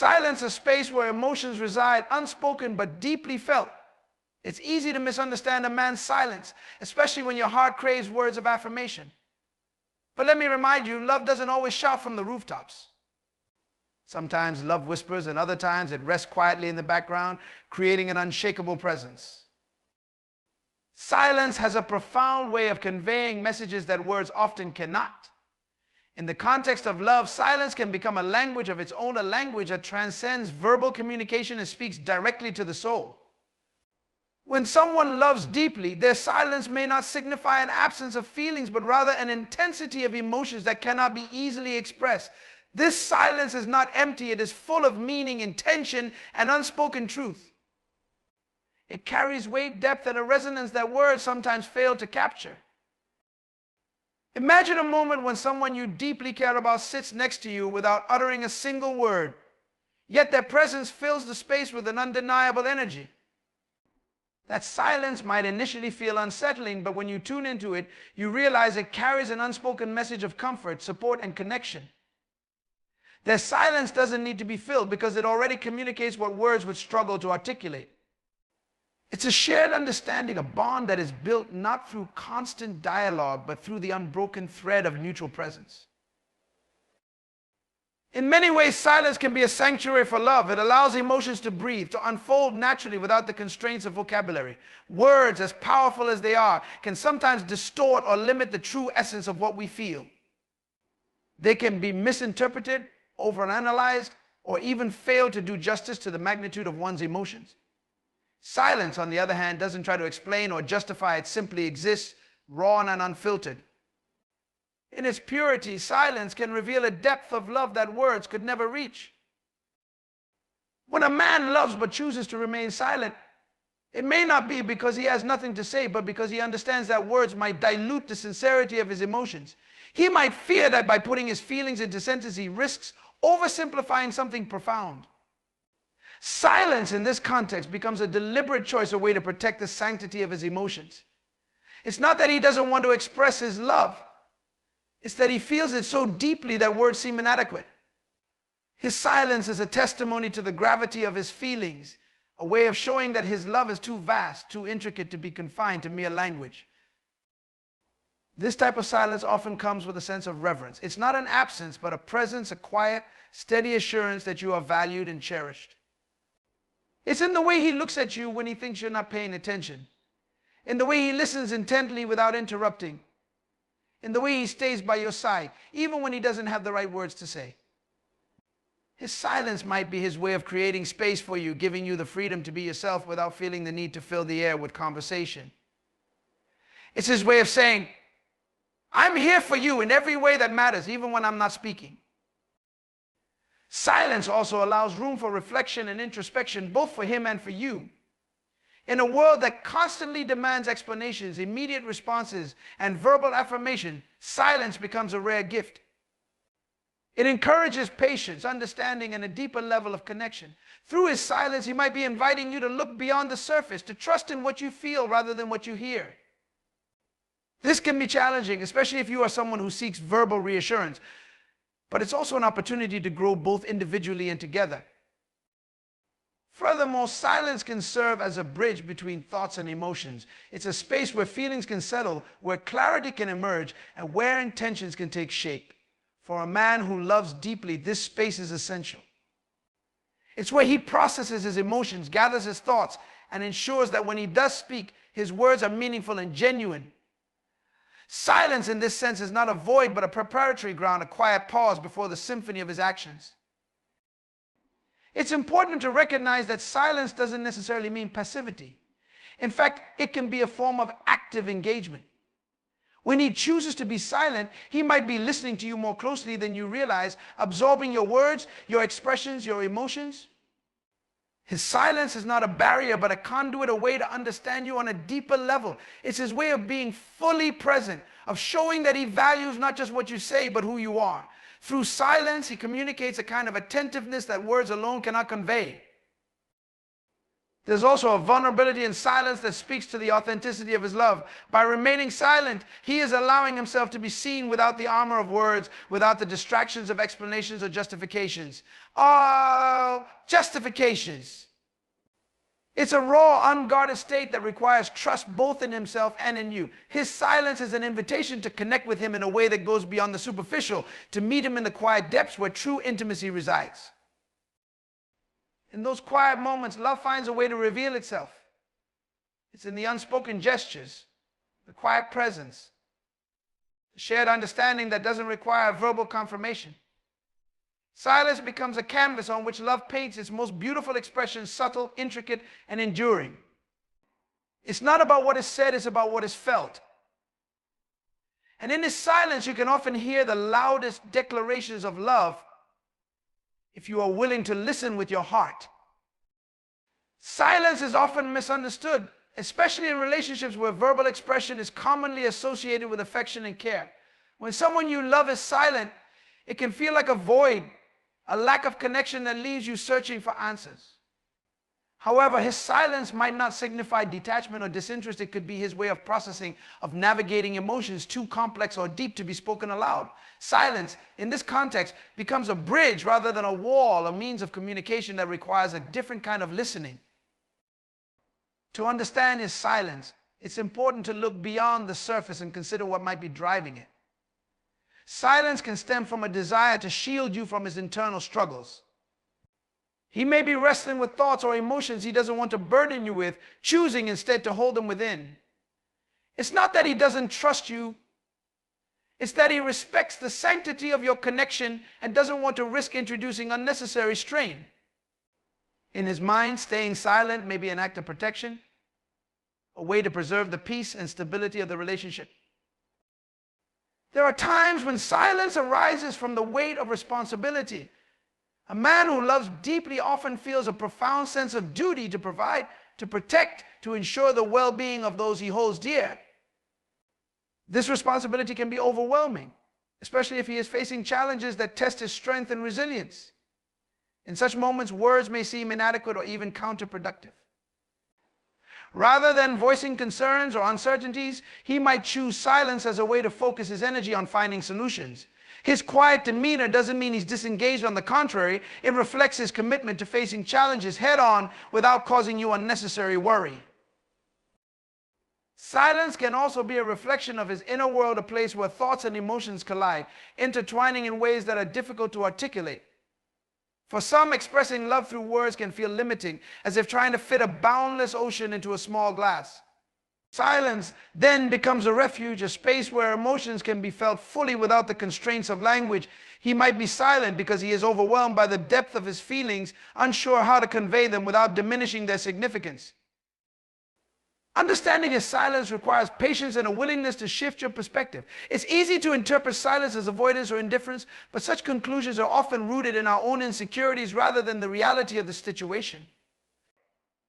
Silence, a space where emotions reside, unspoken but deeply felt. It's easy to misunderstand a man's silence, especially when your heart craves words of affirmation. But let me remind you, love doesn't always shout from the rooftops. Sometimes love whispers, and other times it rests quietly in the background, creating an unshakable presence. Silence has a profound way of conveying messages that words often cannot. In the context of love, silence can become a language of its own, a language that transcends verbal communication and speaks directly to the soul. When someone loves deeply, their silence may not signify an absence of feelings, but rather an intensity of emotions that cannot be easily expressed. This silence is not empty, it is full of meaning, intention, and unspoken truth. It carries weight, depth, and a resonance that words sometimes fail to capture. Imagine a moment when someone you deeply care about sits next to you without uttering a single word, yet their presence fills the space with an undeniable energy. That silence might initially feel unsettling, but when you tune into it, you realize it carries an unspoken message of comfort, support, and connection. Their silence doesn't need to be filled because it already communicates what words would struggle to articulate. It's a shared understanding, a bond that is built not through constant dialogue, but through the unbroken thread of mutual presence. In many ways, silence can be a sanctuary for love. It allows emotions to breathe, to unfold naturally without the constraints of vocabulary. Words, as powerful as they are, can sometimes distort or limit the true essence of what we feel. They can be misinterpreted, overanalyzed, or even fail to do justice to the magnitude of one's emotions. Silence, on the other hand, doesn't try to explain or justify. It simply exists, raw and unfiltered. In its purity, silence can reveal a depth of love that words could never reach. When a man loves but chooses to remain silent, it may not be because he has nothing to say, but because he understands that words might dilute the sincerity of his emotions. He might fear that by putting his feelings into sentences, he risks oversimplifying something profound. Silence in this context becomes a deliberate choice, a way to protect the sanctity of his emotions. It's not that he doesn't want to express his love. It's that he feels it so deeply that words seem inadequate. His silence is a testimony to the gravity of his feelings, a way of showing that his love is too vast, too intricate to be confined to mere language. This type of silence often comes with a sense of reverence. It's not an absence, but a presence, a quiet, steady assurance that you are valued and cherished. It's in the way he looks at you when he thinks you're not paying attention, in the way he listens intently without interrupting, in the way he stays by your side, even when he doesn't have the right words to say. His silence might be his way of creating space for you, giving you the freedom to be yourself without feeling the need to fill the air with conversation. It's his way of saying, I'm here for you in every way that matters, even when I'm not speaking. Silence also allows room for reflection and introspection, both for him and for you. In a world that constantly demands explanations, immediate responses, and verbal affirmation, silence becomes a rare gift. It encourages patience, understanding, and a deeper level of connection. Through his silence, he might be inviting you to look beyond the surface, to trust in what you feel rather than what you hear. This can be challenging, especially if you are someone who seeks verbal reassurance. But it's also an opportunity to grow both individually and together. Furthermore, silence can serve as a bridge between thoughts and emotions. It's a space where feelings can settle, where clarity can emerge, and where intentions can take shape. For a man who loves deeply, this space is essential. It's where he processes his emotions, gathers his thoughts, and ensures that when he does speak, his words are meaningful and genuine. Silence in this sense is not a void, but a preparatory ground, a quiet pause before the symphony of his actions. It's important to recognize that silence doesn't necessarily mean passivity. In fact, it can be a form of active engagement. When he chooses to be silent, he might be listening to you more closely than you realize, absorbing your words, your expressions, your emotions. His silence is not a barrier, but a conduit, a way to understand you on a deeper level. It's his way of being fully present, of showing that he values not just what you say, but who you are. Through silence, he communicates a kind of attentiveness that words alone cannot convey. There's also a vulnerability in silence that speaks to the authenticity of his love. By remaining silent, he is allowing himself to be seen without the armor of words, without the distractions of explanations or justifications. Justifications. It's a raw, unguarded state that requires trust both in himself and in you. His silence is an invitation to connect with him in a way that goes beyond the superficial, to meet him in the quiet depths where true intimacy resides. In those quiet moments, love finds a way to reveal itself. It's in the unspoken gestures, the quiet presence, the shared understanding that doesn't require verbal confirmation. Silence becomes a canvas on which love paints its most beautiful expression, subtle, intricate, and enduring. It's not about what is said, it's about what is felt. And in this silence, you can often hear the loudest declarations of love if you are willing to listen with your heart. Silence is often misunderstood, especially in relationships where verbal expression is commonly associated with affection and care. When someone you love is silent, it can feel like a void, a lack of connection that leaves you searching for answers. However, his silence might not signify detachment or disinterest. It could be his way of processing, of navigating emotions too complex or deep to be spoken aloud. Silence, in this context, becomes a bridge rather than a wall, a means of communication that requires a different kind of listening. To understand his silence, it's important to look beyond the surface and consider what might be driving it. Silence can stem from a desire to shield you from his internal struggles. He may be wrestling with thoughts or emotions he doesn't want to burden you with, choosing instead to hold them within. It's not that he doesn't trust you. It's that he respects the sanctity of your connection and doesn't want to risk introducing unnecessary strain. In his mind, staying silent may be an act of protection, a way to preserve the peace and stability of the relationship. There are times when silence arises from the weight of responsibility. A man who loves deeply often feels a profound sense of duty to provide, to protect, to ensure the well-being of those he holds dear. This responsibility can be overwhelming, especially if he is facing challenges that test his strength and resilience. In such moments, words may seem inadequate or even counterproductive. Rather than voicing concerns or uncertainties, he might choose silence as a way to focus his energy on finding solutions. His quiet demeanor doesn't mean he's disengaged. On the contrary, it reflects his commitment to facing challenges head-on without causing you unnecessary worry. Silence can also be a reflection of his inner world, a place where thoughts and emotions collide, intertwining in ways that are difficult to articulate. For some, expressing love through words can feel limiting, as if trying to fit a boundless ocean into a small glass. Silence then becomes a refuge, a space where emotions can be felt fully without the constraints of language. He might be silent because he is overwhelmed by the depth of his feelings, unsure how to convey them without diminishing their significance. Understanding his silence requires patience and a willingness to shift your perspective. It's easy to interpret silence as avoidance or indifference, but such conclusions are often rooted in our own insecurities rather than the reality of the situation.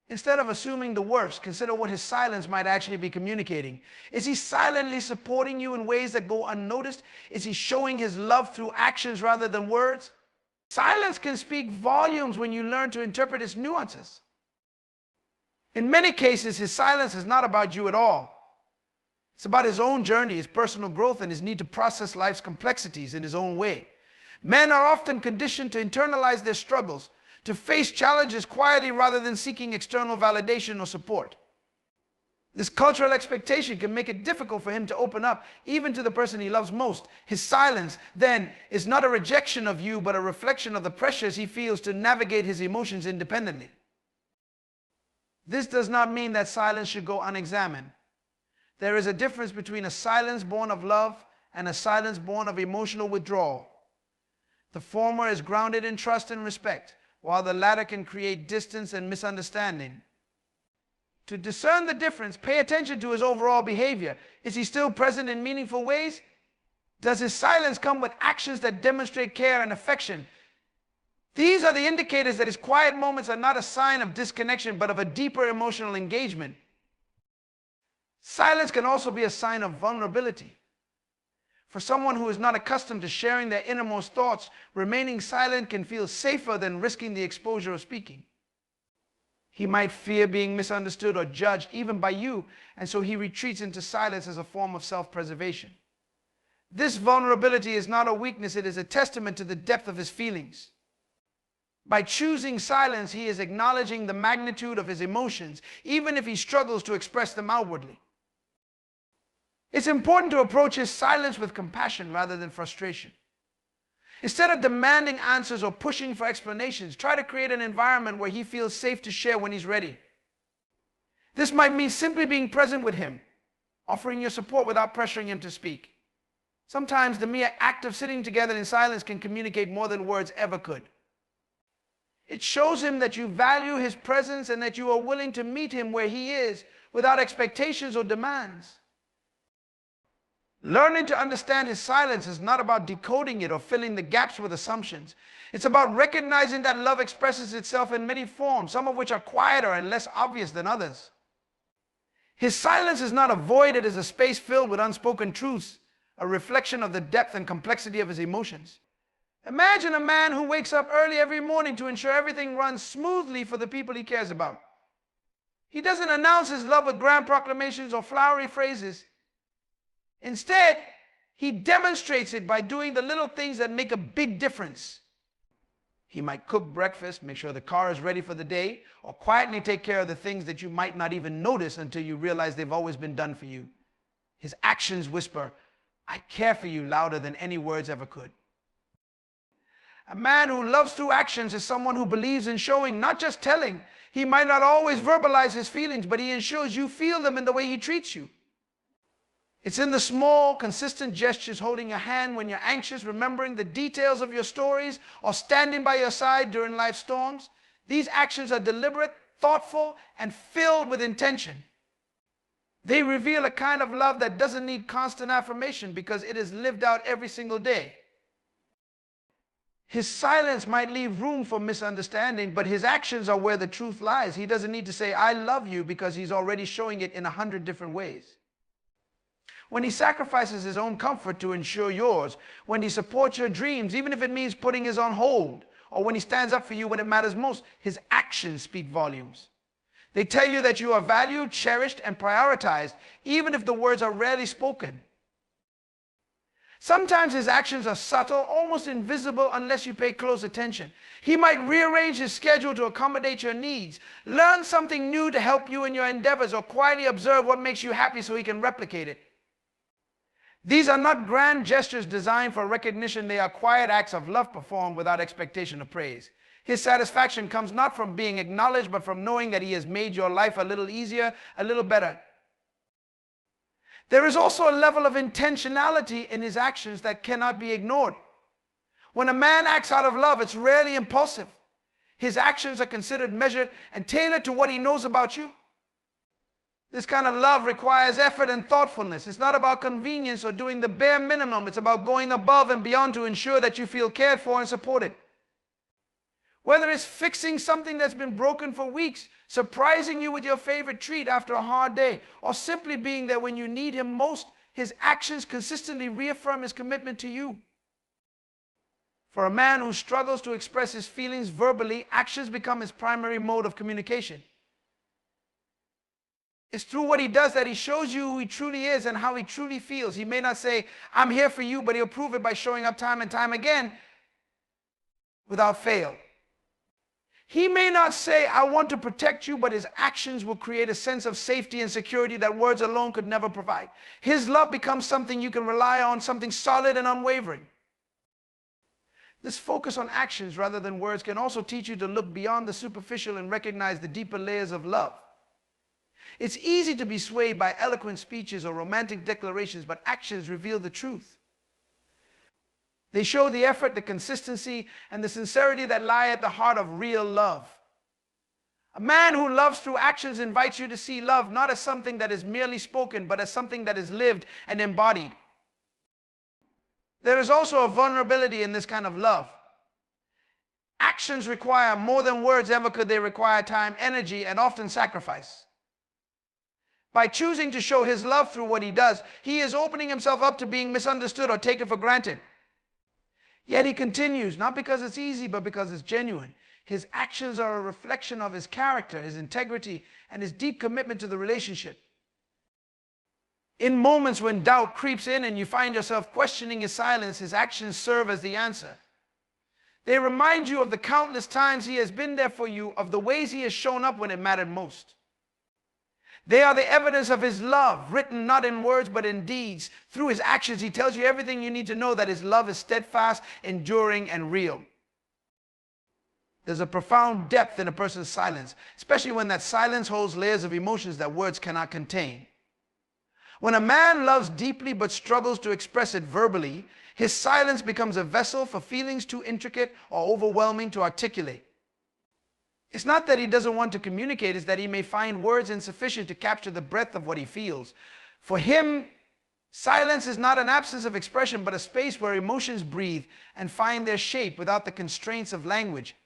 Instead of assuming the worst, consider what his silence might actually be communicating. Is he silently supporting you in ways that go unnoticed? Is he showing his love through actions rather than words? Silence can speak volumes when you learn to interpret its nuances. In many cases, his silence is not about you at all. It's about his own journey, his personal growth, and his need to process life's complexities in his own way. Men are often conditioned to internalize their struggles, to face challenges quietly rather than seeking external validation or support. This cultural expectation can make it difficult for him to open up, even to the person he loves most. His silence, then, is not a rejection of you, but a reflection of the pressures he feels to navigate his emotions independently. This does not mean that silence should go unexamined. There is a difference between a silence born of love and a silence born of emotional withdrawal. The former is grounded in trust and respect, while the latter can create distance and misunderstanding. To discern the difference, pay attention to his overall behavior. Is he still present in meaningful ways? Does his silence come with actions that demonstrate care and affection? These are the indicators that his quiet moments are not a sign of disconnection, but of a deeper emotional engagement. Silence can also be a sign of vulnerability. For someone who is not accustomed to sharing their innermost thoughts, remaining silent can feel safer than risking the exposure of speaking. He might fear being misunderstood or judged even by you, and so he retreats into silence as a form of self-preservation. This vulnerability is not a weakness, it is a testament to the depth of his feelings. By choosing silence, he is acknowledging the magnitude of his emotions, even if he struggles to express them outwardly. It's important to approach his silence with compassion rather than frustration. Instead of demanding answers or pushing for explanations, try to create an environment where he feels safe to share when he's ready. This might mean simply being present with him, offering your support without pressuring him to speak. Sometimes the mere act of sitting together in silence can communicate more than words ever could. It shows him that you value his presence and that you are willing to meet him where he is without expectations or demands. Learning to understand his silence is not about decoding it or filling the gaps with assumptions. It's about recognizing that love expresses itself in many forms, some of which are quieter and less obvious than others. His silence is not a void, it is a space filled with unspoken truths, a reflection of the depth and complexity of his emotions. Imagine a man who wakes up early every morning to ensure everything runs smoothly for the people he cares about. He doesn't announce his love with grand proclamations or flowery phrases. Instead, he demonstrates it by doing the little things that make a big difference. He might cook breakfast, make sure the car is ready for the day, or quietly take care of the things that you might not even notice until you realize they've always been done for you. His actions whisper, "I care for you," louder than any words ever could. A man who loves through actions is someone who believes in showing, not just telling. He might not always verbalize his feelings, but he ensures you feel them in the way he treats you. It's in the small, consistent gestures, holding your hand when you're anxious, remembering the details of your stories, or standing by your side during life's storms. These actions are deliberate, thoughtful, and filled with intention. They reveal a kind of love that doesn't need constant affirmation because it is lived out every single day. His silence might leave room for misunderstanding, but his actions are where the truth lies. He doesn't need to say, "I love you," because he's already showing it in 100 different ways. When he sacrifices his own comfort to ensure yours, when he supports your dreams, even if it means putting his on hold, or when he stands up for you when it matters most, his actions speak volumes. They tell you that you are valued, cherished, and prioritized, even if the words are rarely spoken. Sometimes his actions are subtle, almost invisible unless you pay close attention. He might rearrange his schedule to accommodate your needs, learn something new to help you in your endeavors, or quietly observe what makes you happy so he can replicate it. These are not grand gestures designed for recognition. They are quiet acts of love performed without expectation of praise. His satisfaction comes not from being acknowledged, but from knowing that he has made your life a little easier, a little better. There is also a level of intentionality in his actions that cannot be ignored. When a man acts out of love, it's rarely impulsive. His actions are considered, measured, and tailored to what he knows about you. This kind of love requires effort and thoughtfulness. It's not about convenience or doing the bare minimum. It's about going above and beyond to ensure that you feel cared for and supported. Whether it's fixing something that's been broken for weeks, surprising you with your favorite treat after a hard day, or simply being there when you need him most, his actions consistently reaffirm his commitment to you. For a man who struggles to express his feelings verbally, actions become his primary mode of communication. It's through what he does that he shows you who he truly is and how he truly feels. He may not say, "I'm here for you," but he'll prove it by showing up time and time again without fail. He may not say, "I want to protect you," but his actions will create a sense of safety and security that words alone could never provide. His love becomes something you can rely on, something solid and unwavering. This focus on actions rather than words can also teach you to look beyond the superficial and recognize the deeper layers of love. It's easy to be swayed by eloquent speeches or romantic declarations, but actions reveal the truth. They show the effort, the consistency, and the sincerity that lie at the heart of real love. A man who loves through actions invites you to see love not as something that is merely spoken, but as something that is lived and embodied. There is also a vulnerability in this kind of love. Actions require more than words ever could. They require time, energy, and often sacrifice. By choosing to show his love through what he does, he is opening himself up to being misunderstood or taken for granted. Yet he continues, not because it's easy, but because it's genuine. His actions are a reflection of his character, his integrity, and his deep commitment to the relationship. In moments when doubt creeps in and you find yourself questioning his silence, his actions serve as the answer. They remind you of the countless times he has been there for you, of the ways he has shown up when it mattered most. They are the evidence of his love, written not in words but in deeds. Through his actions, he tells you everything you need to know that his love is steadfast, enduring, and real. There's a profound depth in a person's silence, especially when that silence holds layers of emotions that words cannot contain. When a man loves deeply but struggles to express it verbally, his silence becomes a vessel for feelings too intricate or overwhelming to articulate. It's not that he doesn't want to communicate, it's that he may find words insufficient to capture the breadth of what he feels. For him, silence is not an absence of expression, but a space where emotions breathe and find their shape without the constraints of language.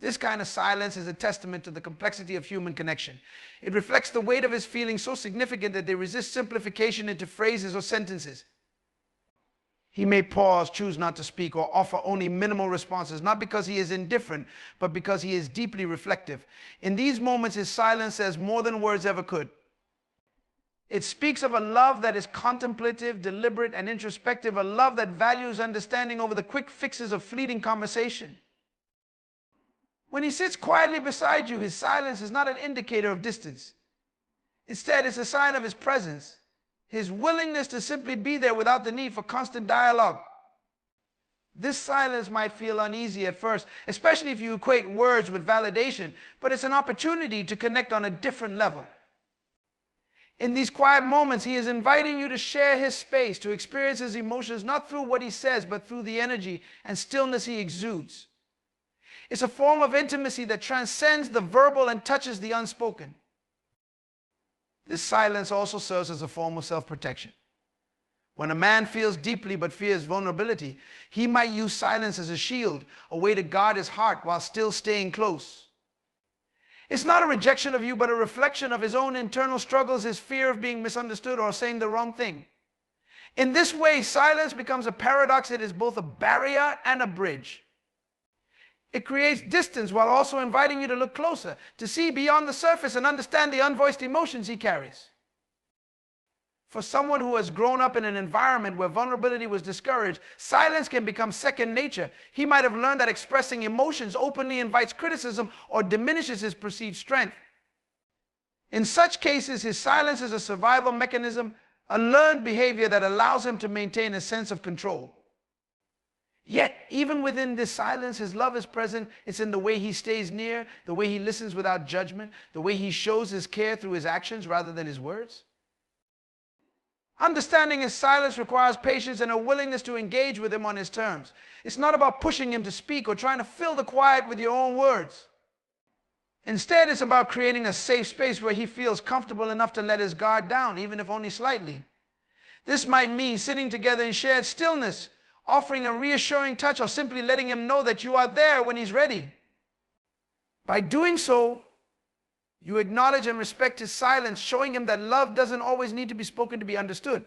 This kind of silence is a testament to the complexity of human connection. It reflects the weight of his feelings so significant that they resist simplification into phrases or sentences. He may pause, choose not to speak, or offer only minimal responses, not because he is indifferent, but because he is deeply reflective. In these moments, his silence says more than words ever could. It speaks of a love that is contemplative, deliberate, and introspective, a love that values understanding over the quick fixes of fleeting conversation. When he sits quietly beside you, his silence is not an indicator of distance. Instead, it's a sign of his presence, his willingness to simply be there without the need for constant dialogue. This silence might feel uneasy at first, especially if you equate words with validation, but it's an opportunity to connect on a different level. In these quiet moments, he is inviting you to share his space, to experience his emotions not through what he says, but through the energy and stillness he exudes. It's a form of intimacy that transcends the verbal and touches the unspoken. This silence also serves as a form of self-protection. When a man feels deeply but fears vulnerability, he might use silence as a shield, a way to guard his heart while still staying close. It's not a rejection of you, but a reflection of his own internal struggles, his fear of being misunderstood or saying the wrong thing. In this way, silence becomes a paradox. It is both a barrier and a bridge. It creates distance while also inviting you to look closer, to see beyond the surface and understand the unvoiced emotions he carries. For someone who has grown up in an environment where vulnerability was discouraged, silence can become second nature. He might have learned that expressing emotions openly invites criticism or diminishes his perceived strength. In such cases, his silence is a survival mechanism, a learned behavior that allows him to maintain a sense of control. Yet, even within this silence, his love is present. It's in the way he stays near, the way he listens without judgment, the way he shows his care through his actions rather than his words. Understanding his silence requires patience and a willingness to engage with him on his terms. It's not about pushing him to speak or trying to fill the quiet with your own words. Instead, it's about creating a safe space where he feels comfortable enough to let his guard down, even if only slightly. This might mean sitting together in shared stillness, offering a reassuring touch, or simply letting him know that you are there when he's ready. By doing so, you acknowledge and respect his silence, showing him that love doesn't always need to be spoken to be understood.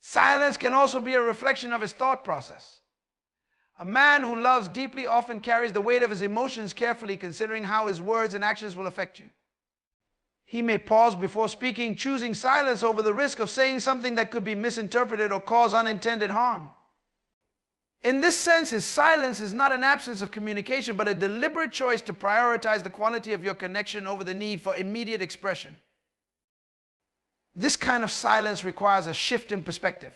Silence can also be a reflection of his thought process. A man who loves deeply often carries the weight of his emotions carefully, considering how his words and actions will affect you. He may pause before speaking, choosing silence over the risk of saying something that could be misinterpreted or cause unintended harm. In this sense, his silence is not an absence of communication, but a deliberate choice to prioritize the quality of your connection over the need for immediate expression. This kind of silence requires a shift in perspective.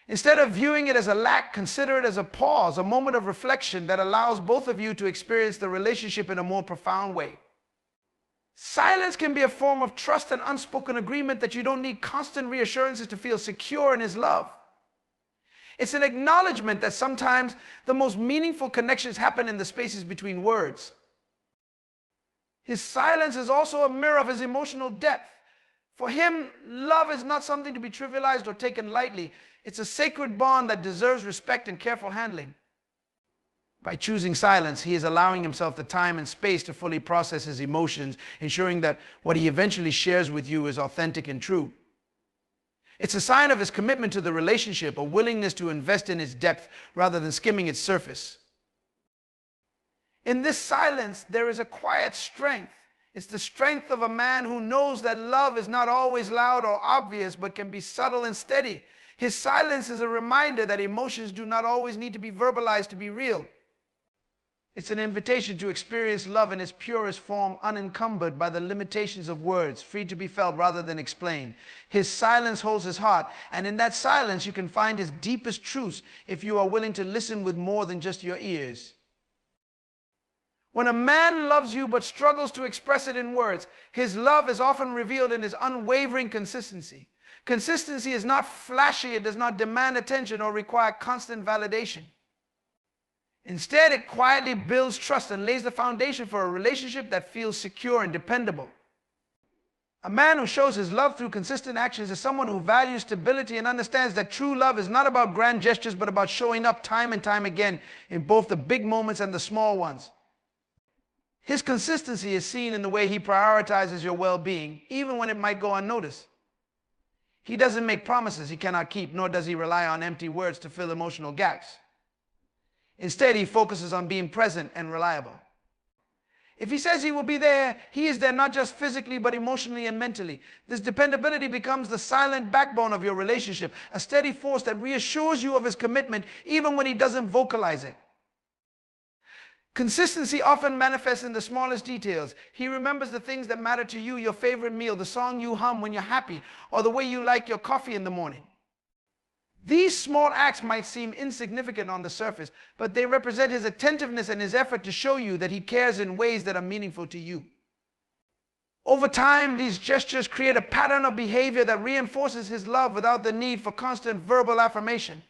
Instead of viewing it as a lack, consider it as a pause, a moment of reflection that allows both of you to experience the relationship in a more profound way. Silence can be a form of trust and unspoken agreement that you don't need constant reassurances to feel secure in his love. It's an acknowledgement that sometimes the most meaningful connections happen in the spaces between words. His silence is also a mirror of his emotional depth. For him, love is not something to be trivialized or taken lightly. It's a sacred bond that deserves respect and careful handling. By choosing silence, he is allowing himself the time and space to fully process his emotions, ensuring that what he eventually shares with you is authentic and true. It's a sign of his commitment to the relationship, a willingness to invest in its depth rather than skimming its surface. In this silence, there is a quiet strength. It's the strength of a man who knows that love is not always loud or obvious, but can be subtle and steady. His silence is a reminder that emotions do not always need to be verbalized to be real. It's an invitation to experience love in its purest form, unencumbered by the limitations of words, free to be felt rather than explained. His silence holds his heart, and in that silence you can find his deepest truths if you are willing to listen with more than just your ears. When a man loves you but struggles to express it in words, his love is often revealed in his unwavering consistency. Consistency is not flashy, it does not demand attention or require constant validation. Instead, it quietly builds trust and lays the foundation for a relationship that feels secure and dependable. A man who shows his love through consistent actions is someone who values stability and understands that true love is not about grand gestures, but about showing up time and time again in both the big moments and the small ones. His consistency is seen in the way he prioritizes your well-being, even when it might go unnoticed. He doesn't make promises he cannot keep, nor does he rely on empty words to fill emotional gaps. Instead, he focuses on being present and reliable. If he says he will be there, he is there not just physically, but emotionally and mentally. This dependability becomes the silent backbone of your relationship, a steady force that reassures you of his commitment, even when he doesn't vocalize it. Consistency often manifests in the smallest details. He remembers the things that matter to you, your favorite meal, the song you hum when you're happy, or the way you like your coffee in the morning. These small acts might seem insignificant on the surface, but they represent his attentiveness and his effort to show you that he cares in ways that are meaningful to you. Over time, these gestures create a pattern of behavior that reinforces his love without the need for constant verbal affirmation.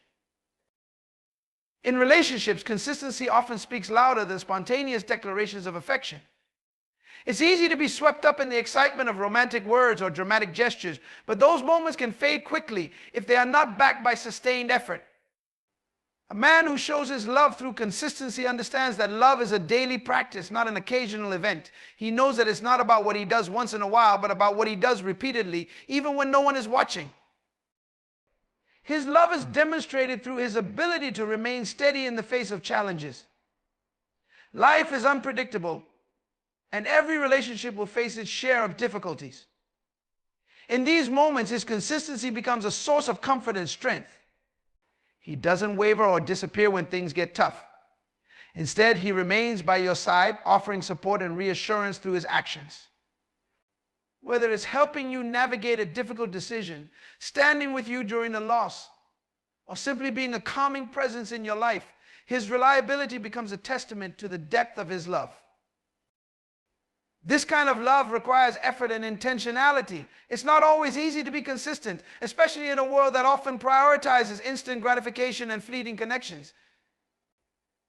In relationships, consistency often speaks louder than spontaneous declarations of affection. It's easy to be swept up in the excitement of romantic words or dramatic gestures, but those moments can fade quickly if they are not backed by sustained effort. A man who shows his love through consistency understands that love is a daily practice, not an occasional event. He knows that it's not about what he does once in a while, but about what he does repeatedly, even when no one is watching. His love is demonstrated through his ability to remain steady in the face of challenges. Life is unpredictable, and every relationship will face its share of difficulties. In these moments, his consistency becomes a source of comfort and strength. He doesn't waver or disappear when things get tough. Instead, he remains by your side, offering support and reassurance through his actions. Whether it's helping you navigate a difficult decision, standing with you during a loss, or simply being a calming presence in your life, his reliability becomes a testament to the depth of his love. This kind of love requires effort and intentionality. It's not always easy to be consistent, especially in a world that often prioritizes instant gratification and fleeting connections.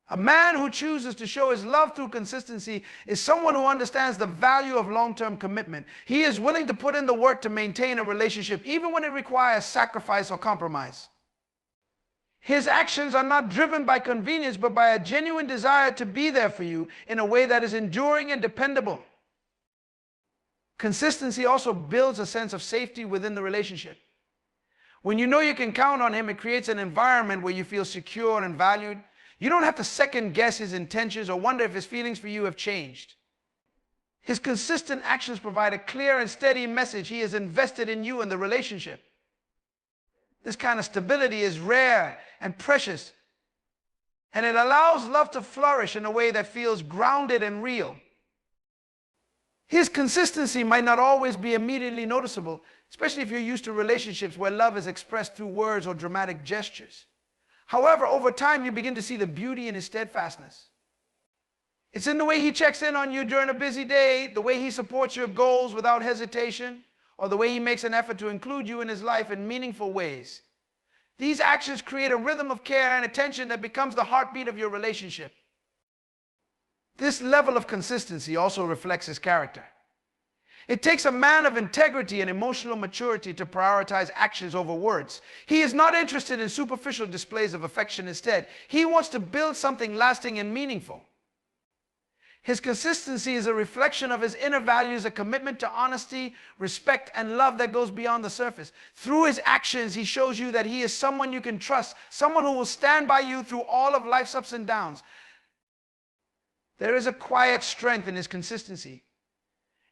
A man who chooses to show his love through consistency is someone who understands the value of long-term commitment. He is willing to put in the work to maintain a relationship, even when it requires sacrifice or compromise. His actions are not driven by convenience, but by a genuine desire to be there for you in a way that is enduring and dependable. Consistency also builds a sense of safety within the relationship. When you know you can count on him, it creates an environment where you feel secure and valued. You don't have to second guess his intentions or wonder if his feelings for you have changed. His consistent actions provide a clear and steady message he is invested in you and the relationship. This kind of stability is rare and precious, and it allows love to flourish in a way that feels grounded and real. His consistency might not always be immediately noticeable, especially if you're used to relationships where love is expressed through words or dramatic gestures. However, over time, you begin to see the beauty in his steadfastness. It's in the way he checks in on you during a busy day, the way he supports your goals without hesitation, or the way he makes an effort to include you in his life in meaningful ways. These actions create a rhythm of care and attention that becomes the heartbeat of your relationship. This level of consistency also reflects his character. It takes a man of integrity and emotional maturity to prioritize actions over words. He is not interested in superficial displays of affection. Instead, he wants to build something lasting and meaningful. His consistency is a reflection of his inner values, a commitment to honesty, respect, and love that goes beyond the surface. Through his actions, he shows you that he is someone you can trust, someone who will stand by you through all of life's ups and downs. There is a quiet strength in his consistency.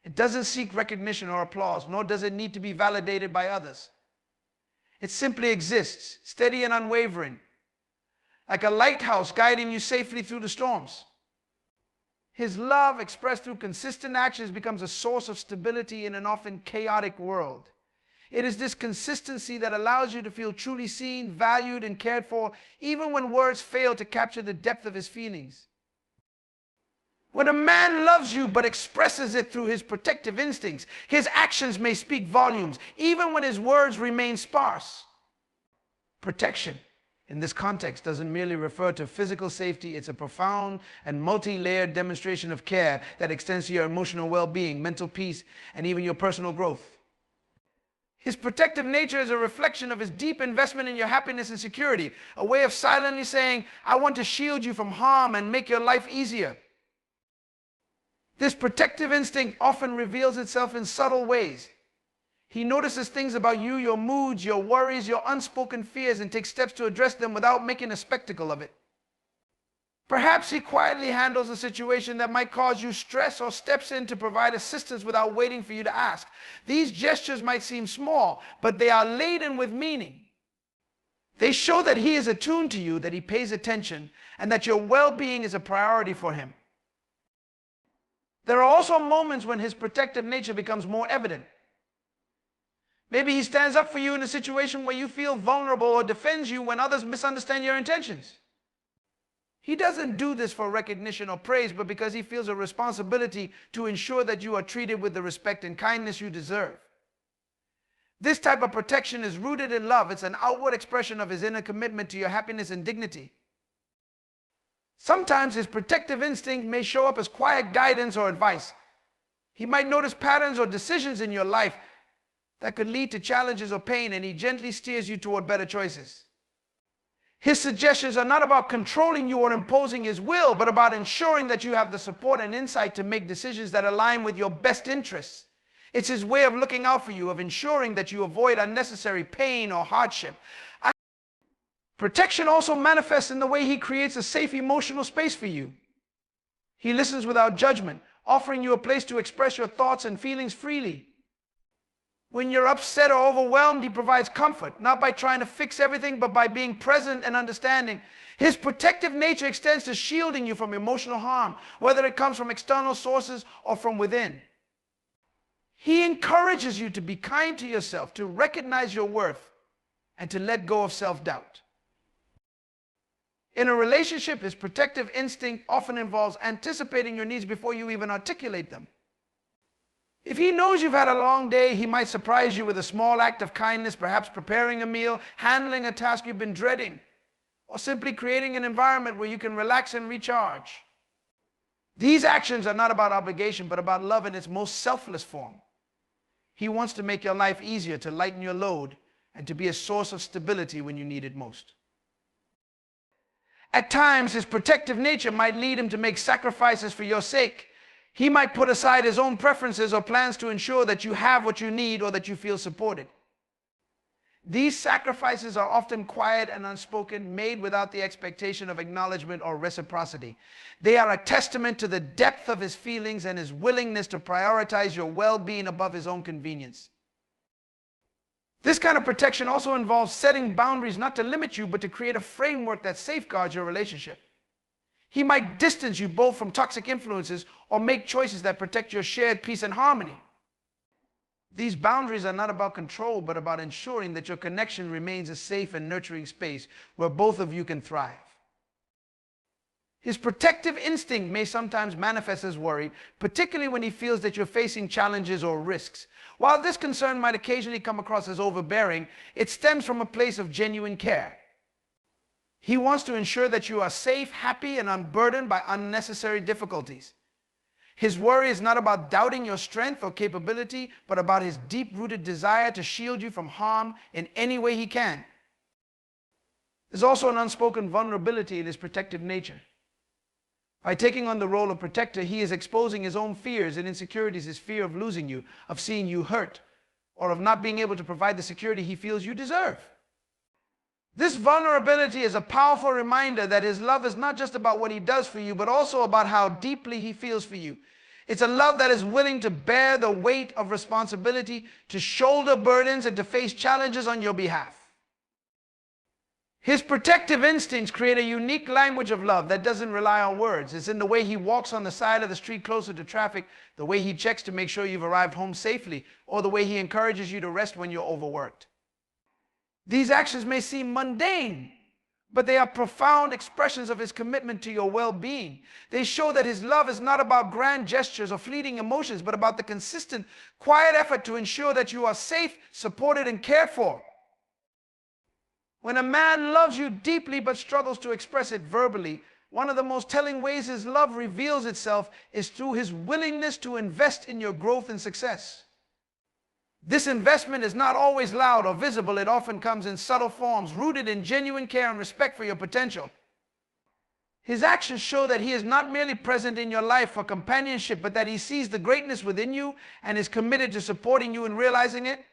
It doesn't seek recognition or applause, nor does it need to be validated by others. It simply exists, steady and unwavering, like a lighthouse guiding you safely through the storms. His love, expressed through consistent actions, becomes a source of stability in an often chaotic world. It is this consistency that allows you to feel truly seen, valued, and cared for, even when words fail to capture the depth of his feelings. When a man loves you but expresses it through his protective instincts, his actions may speak volumes, even when his words remain sparse. Protection, in this context, doesn't merely refer to physical safety. It's a profound and multi-layered demonstration of care that extends to your emotional well-being, mental peace, and even your personal growth. His protective nature is a reflection of his deep investment in your happiness and security, a way of silently saying, I want to shield you from harm and make your life easier. This protective instinct often reveals itself in subtle ways. He notices things about you, your moods, your worries, your unspoken fears, and takes steps to address them without making a spectacle of it. Perhaps he quietly handles a situation that might cause you stress or steps in to provide assistance without waiting for you to ask. These gestures might seem small, but they are laden with meaning. They show that he is attuned to you, that he pays attention, and that your well-being is a priority for him. There are also moments when his protective nature becomes more evident. Maybe he stands up for you in a situation where you feel vulnerable or defends you when others misunderstand your intentions. He doesn't do this for recognition or praise, but because he feels a responsibility to ensure that you are treated with the respect and kindness you deserve. This type of protection is rooted in love. It's an outward expression of his inner commitment to your happiness and dignity. Sometimes his protective instinct may show up as quiet guidance or advice. He might notice patterns or decisions in your life that could lead to challenges or pain, and he gently steers you toward better choices. His suggestions are not about controlling you or imposing his will, but about ensuring that you have the support and insight to make decisions that align with your best interests. It's his way of looking out for you, of ensuring that you avoid unnecessary pain or hardship. Protection also manifests in the way he creates a safe emotional space for you. He listens without judgment, offering you a place to express your thoughts and feelings freely. When you're upset or overwhelmed, he provides comfort, not by trying to fix everything, but by being present and understanding. His protective nature extends to shielding you from emotional harm, whether it comes from external sources or from within. He encourages you to be kind to yourself, to recognize your worth, and to let go of self-doubt. In a relationship, his protective instinct often involves anticipating your needs before you even articulate them. If he knows you've had a long day, he might surprise you with a small act of kindness, perhaps preparing a meal, handling a task you've been dreading, or simply creating an environment where you can relax and recharge. These actions are not about obligation, but about love in its most selfless form. He wants to make your life easier, to lighten your load, and to be a source of stability when you need it most. At times, his protective nature might lead him to make sacrifices for your sake. He might put aside his own preferences or plans to ensure that you have what you need or that you feel supported. These sacrifices are often quiet and unspoken, made without the expectation of acknowledgement or reciprocity. They are a testament to the depth of his feelings and his willingness to prioritize your well-being above his own convenience. This kind of protection also involves setting boundaries, not to limit you, but to create a framework that safeguards your relationship. He might distance you both from toxic influences or make choices that protect your shared peace and harmony. These boundaries are not about control, but about ensuring that your connection remains a safe and nurturing space where both of you can thrive. His protective instinct may sometimes manifest as worry, particularly when he feels that you're facing challenges or risks. While this concern might occasionally come across as overbearing, it stems from a place of genuine care. He wants to ensure that you are safe, happy, and unburdened by unnecessary difficulties. His worry is not about doubting your strength or capability, but about his deep-rooted desire to shield you from harm in any way he can. There's also an unspoken vulnerability in his protective nature. By taking on the role of protector, he is exposing his own fears and insecurities, his fear of losing you, of seeing you hurt, or of not being able to provide the security he feels you deserve. This vulnerability is a powerful reminder that his love is not just about what he does for you, but also about how deeply he feels for you. It's a love that is willing to bear the weight of responsibility, to shoulder burdens, and to face challenges on your behalf. His protective instincts create a unique language of love that doesn't rely on words. It's in the way he walks on the side of the street closer to traffic, the way he checks to make sure you've arrived home safely, or the way he encourages you to rest when you're overworked. These actions may seem mundane, but they are profound expressions of his commitment to your well-being. They show that his love is not about grand gestures or fleeting emotions, but about the consistent, quiet effort to ensure that you are safe, supported, and cared for. When a man loves you deeply but struggles to express it verbally, one of the most telling ways his love reveals itself is through his willingness to invest in your growth and success. This investment is not always loud or visible. It often comes in subtle forms, rooted in genuine care and respect for your potential. His actions show that he is not merely present in your life for companionship, but that he sees the greatness within you and is committed to supporting you in realizing it.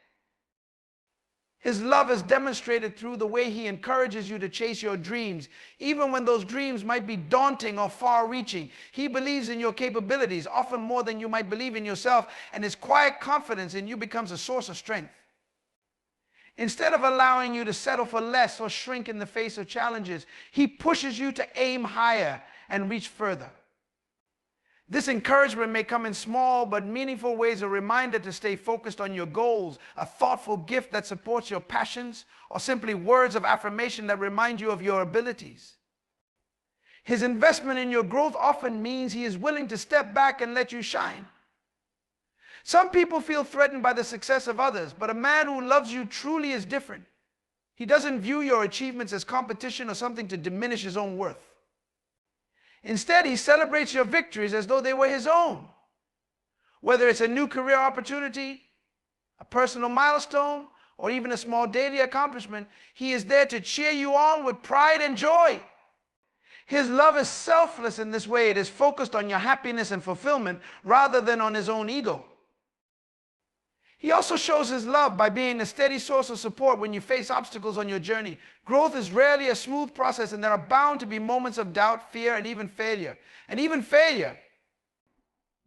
His love is demonstrated through the way he encourages you to chase your dreams, even when those dreams might be daunting or far-reaching. He believes in your capabilities, often more than you might believe in yourself, and his quiet confidence in you becomes a source of strength. Instead of allowing you to settle for less or shrink in the face of challenges, he pushes you to aim higher and reach further. This encouragement may come in small but meaningful ways, a reminder to stay focused on your goals, a thoughtful gift that supports your passions, or simply words of affirmation that remind you of your abilities. His investment in your growth often means he is willing to step back and let you shine. Some people feel threatened by the success of others, but a man who loves you truly is different. He doesn't view your achievements as competition or something to diminish his own worth. Instead, he celebrates your victories as though they were his own. Whether it's a new career opportunity, a personal milestone, or even a small daily accomplishment, he is there to cheer you on with pride and joy. His love is selfless in this way. It is focused on your happiness and fulfillment rather than on his own ego. He also shows his love by being a steady source of support when you face obstacles on your journey. Growth is rarely a smooth process, and there are bound to be moments of doubt, fear, and even failure.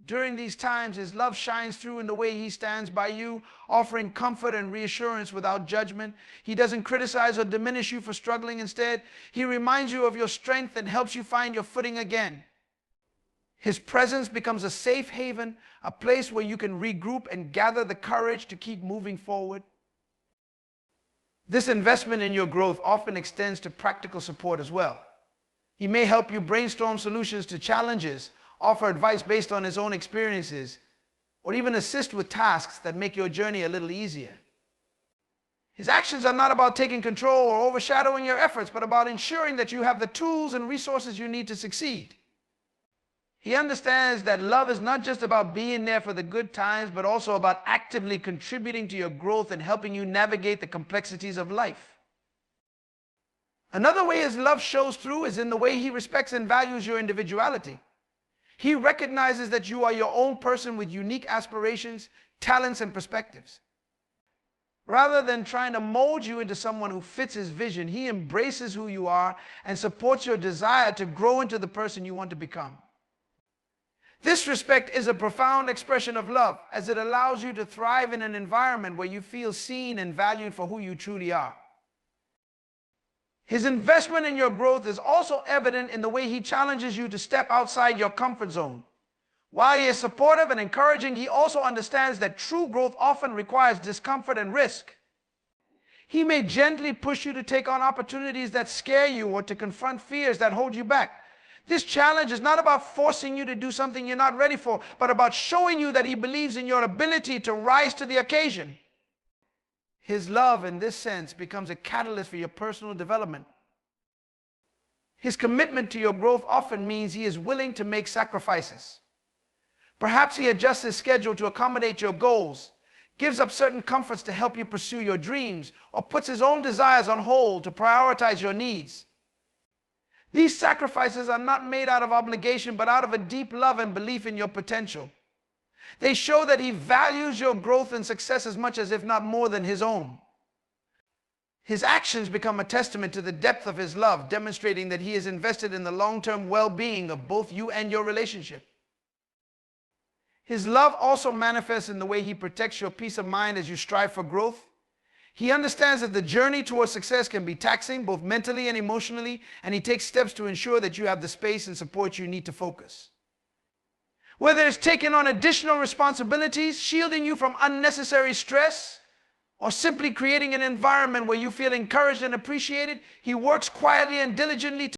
During these times, his love shines through in the way he stands by you, offering comfort and reassurance without judgment. He doesn't criticize or diminish you for struggling. Instead, he reminds you of your strength and helps you find your footing again. His presence becomes a safe haven, a place where you can regroup and gather the courage to keep moving forward. This investment in your growth often extends to practical support as well. He may help you brainstorm solutions to challenges, offer advice based on his own experiences, or even assist with tasks that make your journey a little easier. His actions are not about taking control or overshadowing your efforts, but about ensuring that you have the tools and resources you need to succeed. He understands that love is not just about being there for the good times, but also about actively contributing to your growth and helping you navigate the complexities of life. Another way his love shows through is in the way he respects and values your individuality. He recognizes that you are your own person with unique aspirations, talents, and perspectives. Rather than trying to mold you into someone who fits his vision, he embraces who you are and supports your desire to grow into the person you want to become. This respect is a profound expression of love, as it allows you to thrive in an environment where you feel seen and valued for who you truly are. His investment in your growth is also evident in the way he challenges you to step outside your comfort zone. While he is supportive and encouraging, he also understands that true growth often requires discomfort and risk. He may gently push you to take on opportunities that scare you or to confront fears that hold you back. This challenge is not about forcing you to do something you're not ready for, but about showing you that he believes in your ability to rise to the occasion. His love, in this sense, becomes a catalyst for your personal development. His commitment to your growth often means he is willing to make sacrifices. Perhaps he adjusts his schedule to accommodate your goals, gives up certain comforts to help you pursue your dreams, or puts his own desires on hold to prioritize your needs. These sacrifices are not made out of obligation, but out of a deep love and belief in your potential. They show that he values your growth and success as much as, if not more than, his own. His actions become a testament to the depth of his love, demonstrating that he is invested in the long-term well-being of both you and your relationship. His love also manifests in the way he protects your peace of mind as you strive for growth. He understands that the journey towards success can be taxing, both mentally and emotionally, and he takes steps to ensure that you have the space and support you need to focus. Whether it's taking on additional responsibilities, shielding you from unnecessary stress, or simply creating an environment where you feel encouraged and appreciated, he works quietly and diligently to